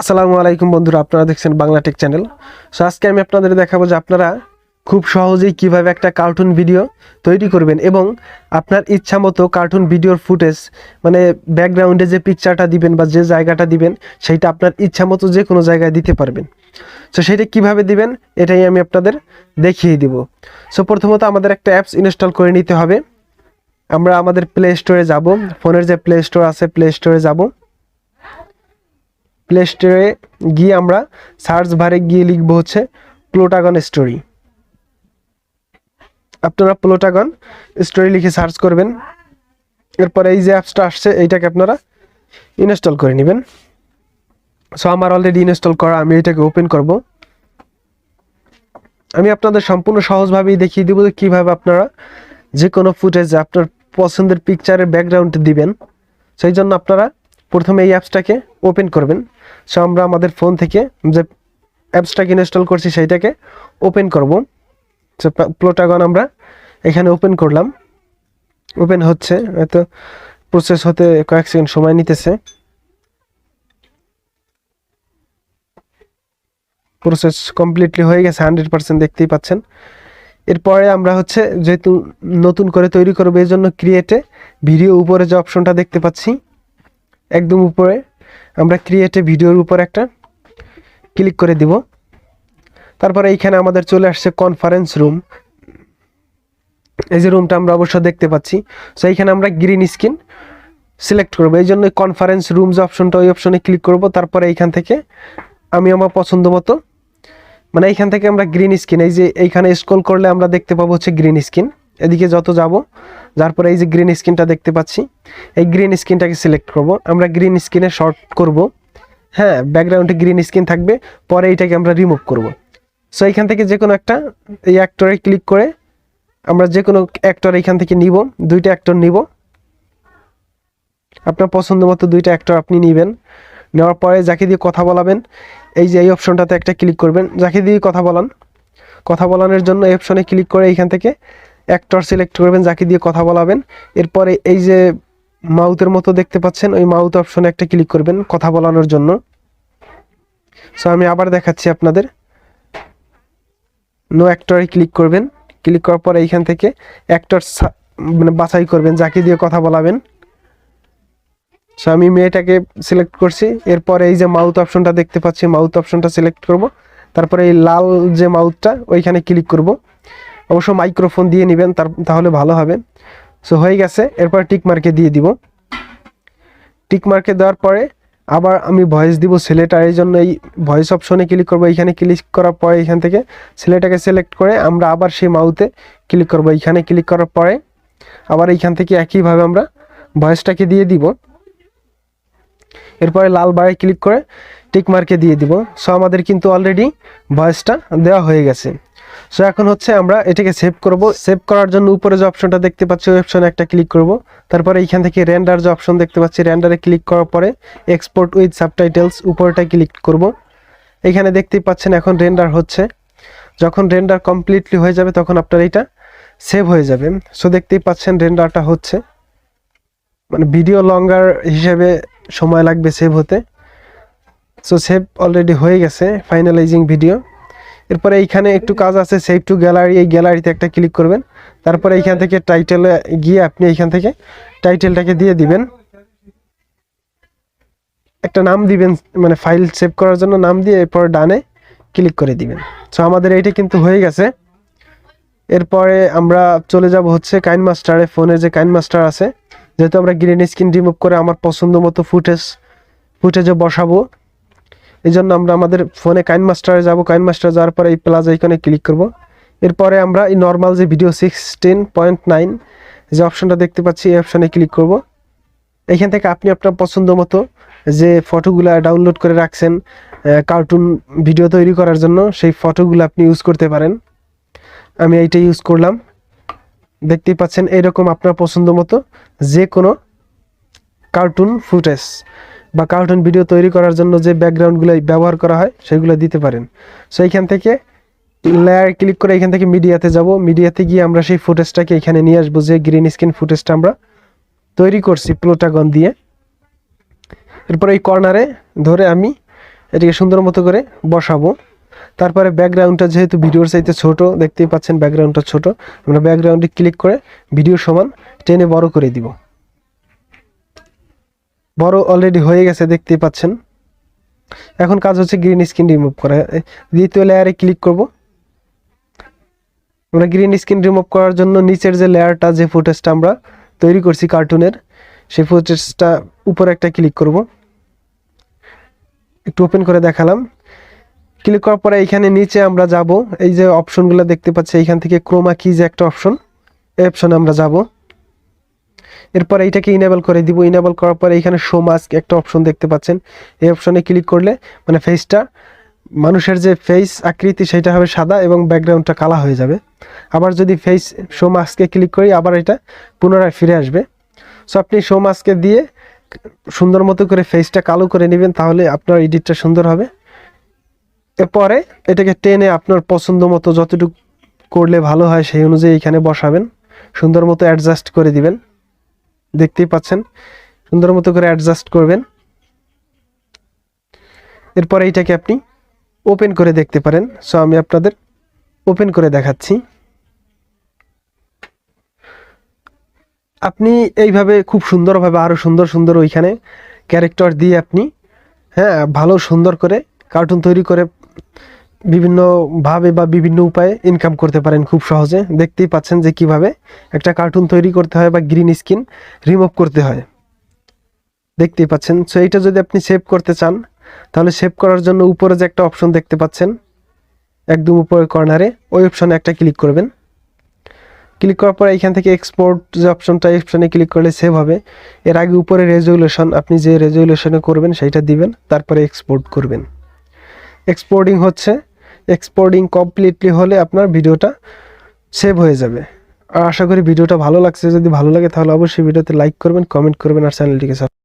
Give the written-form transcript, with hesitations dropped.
আসসালামু আলাইকুম বন্ধুরা, আপনারা দেখছেন বাংলা টেক চ্যানেল। সো আজকে আমি আপনাদের দেখাবো যে আপনারা খুব সহজেই কিভাবে একটা কার্টুন ভিডিও তৈরি করবেন এবং আপনার ইচ্ছা মতো কার্টুন ভিডিওর ফুটেজ মানে ব্যাকগ্রাউন্ডে যে পিকচারটা দিবেন বা যে জায়গাটা দিবেন সেইটা আপনার ইচ্ছা মতো যে কোনো জায়গায় দিতে পারবেন। সো সেটা কিভাবে দিবেন এটাই আমি আপনাদের দেখিয়ে দিব। সো প্রথমত আমাদের একটা অ্যাপস ইনস্টল করে নিতে হবে। আমরা আমাদের প্লে স্টোরে যাব, ফোনের যে প্লে স্টোর আছে প্লে স্টোরে যাব। প্লে স্টোরে গিয়ে আমরা সার্চ বারে গিয়ে লিখবো হচ্ছে প্লোটাগন স্টোরি। আপনারা প্লোটাগন স্টোরি লিখে সার্চ করবেন। এরপরে এই যে অ্যাপসটা আসছে এইটাকে আপনারা ইনস্টল করে নেবেন। সো আমার অলরেডি ইনস্টল করা, আমি এটাকে ওপেন করব। আমি আপনাদের সম্পূর্ণ সহজভাবেই দেখিয়ে দিব যে কীভাবে আপনারা যে কোনো ফুটেজ আপনার পছন্দের পিকচারের ব্যাকগ্রাউন্ড দিবেন। সেই জন্য আপনারা প্রথমে এই অ্যাপসটাকে ওপেন করবেন। সো আমরা আমাদের ফোন থেকে যে অ্যাপসটাকে ইনস্টল করছি সেইটাকে ওপেন করব। সো প্লোটাগন আমরা এখানে ওপেন করলাম। ওপেন হচ্ছে, হয়তো প্রসেস হতে কয়েক সেকেন্ড সময় নিতেছে। প্রসেস কমপ্লিটলি হয়ে গেছে, 100% দেখতেই পাচ্ছেন। এরপরে আমরা হচ্ছে যেহেতু নতুন করে তৈরি করবো এই জন্য ক্রিয়েটে ভিডিও উপরে যে অপশনটা দেখতে পাচ্ছি একদম উপরে, আমরা ক্রিয়েটে ভিডিওর উপর একটা ক্লিক করে দিব। তারপরে এইখানে আমাদের চলে আসছে কনফারেন্স রুম। এই যে রুমটা আমরা অবশ্য দেখতে পাচ্ছি। সো এইখানে আমরা গ্রিন স্ক্রিন সিলেক্ট করবো, এই জন্য কনফারেন্স রুম যে অপশনটা ওই অপশনে ক্লিক করব। তারপরে এইখান থেকে আমি আমার পছন্দ মতো মানে এইখান থেকে আমরা গ্রিন স্ক্রিন, এই যে এইখানে স্ক্রল করলে আমরা দেখতে পাবো হচ্ছে গ্রিন স্ক্রিন। এদিকে যত যাব যার পরে এই যে গ্রিন স্ক্রিনটা দেখতে পাচ্ছি, এই গ্রিন স্ক্রিনটাকে সিলেক্ট করব। আমরা গ্রিন স্ক্রিনে শর্ট করব, হ্যাঁ ব্যাকগ্রাউন্ডে গ্রিন স্ক্রিন থাকবে। পরে এইটাকে আমরা রিমুভ করব। সো এইখান থেকে যে কোনো একটা এই অ্যাক্টরে ক্লিক করে আমরা যে কোনো অ্যাক্টর এইখান থেকে নিব, দুইটা অ্যাক্টর নিব। আপনার পছন্দ মতো দুইটা অ্যাক্টর আপনি নেবেন। নেওয়ার পরে যাকে দিয়ে কথা বলাবেন এই যে এই অপশনটাতে একটা ক্লিক করবেন। যাকে দিয়ে কথা বলানোর জন্য এই অপশনে ক্লিক করে এইখান থেকে অ্যাক্টর সিলেক্ট করবেন যাকে দিয়ে কথা বলাবেন। এরপরে এই যে মাউথের মতো দেখতে পাচ্ছেন ওই মাউথ অপশনে একটা ক্লিক করবেন কথা বলানোর জন্য। সো আমি আবার দেখাচ্ছি আপনাদের। নো অ্যাক্টরে ক্লিক করবেন। ক্লিক করার পরে এইখান থেকে অ্যাক্টর মানে বাছাই করবেন যাকে দিয়ে কথা বলাবেন। সো আমি মেয়েটাকে সিলেক্ট করছি। এরপরে এই যে মাউথ অপশনটা দেখতে পাচ্ছি মাউথ অপশনটা সিলেক্ট করব। তারপরে এই লাল যে মাউথটা ওইখানে ক্লিক করব। অবশ্য মাইক্রোফোন দিয়ে নেবেন তাহলে ভালো হবে। সো হয়ে গেছে। এরপর টিক মার্কে দিয়ে দিব। টিক মার্কে দেওয়ার পরে আবার আমি ভয়েস দিব ছেলেটার, এই জন্য এই ভয়েস অপশনে ক্লিক করব। এইখানে ক্লিক করার পরে এখান থেকে ছেলেটাকে সিলেক্ট করে আমরা আবার সেই মাউথে ক্লিক করব। এইখানে ক্লিক করার পরে আবার এইখান থেকে একইভাবে আমরা ভয়েসটাকে দিয়ে দিব। এরপরে লাল বারে ক্লিক করে টিক মার্কে দিয়ে দিব। সো আমাদের কিন্তু অলরেডি ভয়েসটা দেওয়া হয়ে গেছে। সো এখন হচ্ছে আমরা এটাকে সেভ করব। সেভ করার জন্য উপরে যে অপশনটা দেখতে পাচ্ছি ওই অপশনে একটা ক্লিক করব। তারপরে এইখান থেকে রেন্ডার যে অপশন দেখতে পাচ্ছি রেন্ডারে ক্লিক করার পরে এক্সপোর্ট উইথ সাবটাইটেলস উপরটা ক্লিক করব। এখানে দেখতেই পাচ্ছেন এখন রেন্ডার হচ্ছে। যখন রেন্ডার কমপ্লিটলি হয়ে যাবে তখন আপনার এটা সেভ হয়ে যাবে। সো দেখতেই পাচ্ছেন রেন্ডারটা হচ্ছে, মানে ভিডিও লঙ্গার হিসেবে সময় লাগবে সেভ হতে। সো সেভ অলরেডি হয়ে গেছে, ফাইনালাইজিং ভিডিও। এরপরে এইখানে একটু কাজ আছে, সেভ টু গ্যালারি, এই গ্যালারিতে একটা ক্লিক করবেন। তারপরে এইখান থেকে টাইটেলে গিয়ে আপনি এইখান থেকে টাইটেলটাকে দিয়ে দিবেন, একটা নাম দিবেন, মানে ফাইল সেভ করার জন্য নাম দিয়ে এরপর ডানে ক্লিক করে দিবেন। সো আমাদের এইটা কিন্তু হয়ে গেছে। এরপরে আমরা চলে যাব হচ্ছে কাইনমাস্টারে। ফোনে যে কাইনমাস্টার আছে, যেহেতু আমরা গ্রিন স্ক্রিন রিমুভ করে আমার পছন্দ মতো ফুটেজে বসাবো, এই জন্য আমরা আমাদের ফোনে কাইনমাস্টারে যাব। কাইনমাস্টার যাওয়ার পরে এই প্লাস আইকনে ক্লিক করব। এরপরে আমরা এই নর্মাল যে ভিডিও 16.9 যে অপশনটা দেখতে পাচ্ছি এই অপশনে ক্লিক করব। এখান থেকে আপনি আপনার পছন্দ মতো যে ফটোগুলো ডাউনলোড করে রাখছেন কার্টুন ভিডিও তৈরি করার জন্য সেই ফটোগুলো আপনি ইউজ করতে পারেন। আমি এইটা ইউজ করলাম। দেখতেই পাচ্ছেন এইরকম আপনার পছন্দ মতো যে কোনো কার্টুন ফুটেজ বা কার্টুন ভিডিও তৈরি করার জন্য যে ব্যাকগ্রাউন্ডগুলো ব্যবহার করা হয় সেগুলো দিতে পারেন। সো এইখান থেকে লেয়ার ক্লিক করে এখান থেকে মিডিয়াতে যাব। মিডিয়াতে গিয়ে আমরা সেই ফুটেজটাকে এখানে নিয়ে আসবো, যে গ্রিন স্ক্রিন ফুটেজটা আমরা তৈরি করছি প্লোটাগন দিয়ে। এরপর এই কর্নারে ধরে আমি এটাকে সুন্দর মতো করে বসাবো। তারপরে ব্যাকগ্রাউন্ডটা যেহেতু ভিডিওর চাইতে ছোট, দেখতেই পাচ্ছেন ব্যাকগ্রাউন্ডটা ছোট, আমরা ব্যাকগ্রাউন্ডে ক্লিক করে ভিডিও সমান টেনে বড় করে দিব। বড় অলরেডি হয়ে গেছে, দেখতেই পাচ্ছেন। এখন কাজ হচ্ছে গ্রিন স্ক্রিন রিমুভ করা। দ্বিতীয় লেয়ারে ক্লিক করব। আমরা গ্রিন স্ক্রিন রিমুভ করার জন্য নিচের যে লেয়ারটা, যে ফুটেজটা আমরা তৈরি করছি কার্টুনের, সেই ফুটেজটা উপরে একটা ক্লিক করব। একটু ওপেন করে দেখালাম। ক্লিক করার পরে এইখানে নিচে আমরা যাব, এই যে অপশনগুলো দেখতে পাচ্ছি, এইখান থেকে ক্রোমা কি যে একটা অপশন, এই অপশনে আমরা যাব। এরপর এইটাকে ইনেবল করে দিব। ইনেবল করার পরে এইখানে শো মাস্ক একটা অপশন দেখতে পাচ্ছেন, এই অপশনে ক্লিক করলে মানে ফেসটা, মানুষের যে ফেস আকৃতি সেটা হবে সাদা এবং ব্যাকগ্রাউন্ডটা কালা হয়ে যাবে। আবার যদি ফেস শো মাস্কে ক্লিক করি, আবার এটা পুনরায় ফিরে আসবে। সো আপনি শো মাস্কে দিয়ে সুন্দর মতো করে ফেসটা কালো করে নেবেন, তাহলে আপনার এডিটটা সুন্দর হবে। এরপরে এটাকে টেনে আপনার পছন্দ মতো যতটুকু করলে ভালো হয় সেই অনুযায়ী এখানে বসাবেন, সুন্দর মতো অ্যাডজাস্ট করে দিবেন। দেখতেই পাচ্ছেন, সুন্দর মতো করে অ্যাডজাস্ট করবেন। এরপরে এইটাকে আপনি ওপেন করে দেখতে পারেন। সো আমি আপনাদের ওপেন করে দেখাচ্ছি। আপনি এইভাবে খুব সুন্দরভাবে আরও সুন্দর সুন্দর ওইখানে ক্যারেক্টার দিয়ে আপনি ভালো সুন্দর করে কার্টুন তৈরি করে বিভিন্নভাবে বা বিভিন্ন উপায়ে ইনকাম করতে পারেন খুব সহজে। দেখতেই পাচ্ছেন যে কিভাবে একটা কার্টুন তৈরি করতে হয় বা গ্রিন স্ক্রিন রিমুভ করতে হয়, দেখতেই পাচ্ছেন। সো এইটা যদি আপনি সেভ করতে চান, তাহলে সেভ করার জন্য উপরে যে একটা অপশন দেখতে পাচ্ছেন একদম উপরের কর্নারে, ওই অপশনে একটা ক্লিক করবেন। ক্লিক করার পরে এখান থেকে এক্সপোর্ট যে অপশনটা, এই অপশনে ক্লিক করলে সেভ হবে। এর আগে উপরে রেজুলেশন, আপনি যে রেজুলেশনে করবেন সেইটা দিবেন, তারপরে এক্সপোর্ট করবেন। এক্সপোর্টিং হচ্ছে, এক্সপোর্টিং কমপ্লিটলি হলে আপনার ভিডিওটা সেভ হয়ে যাবে। আর আশা করি ভিডিওটা ভালো লাগছে। যদি ভালো লাগে তাহলে অবশ্যই ভিডিওতে লাইক করবেন, কমেন্ট করবেন আর চ্যানেলটিকে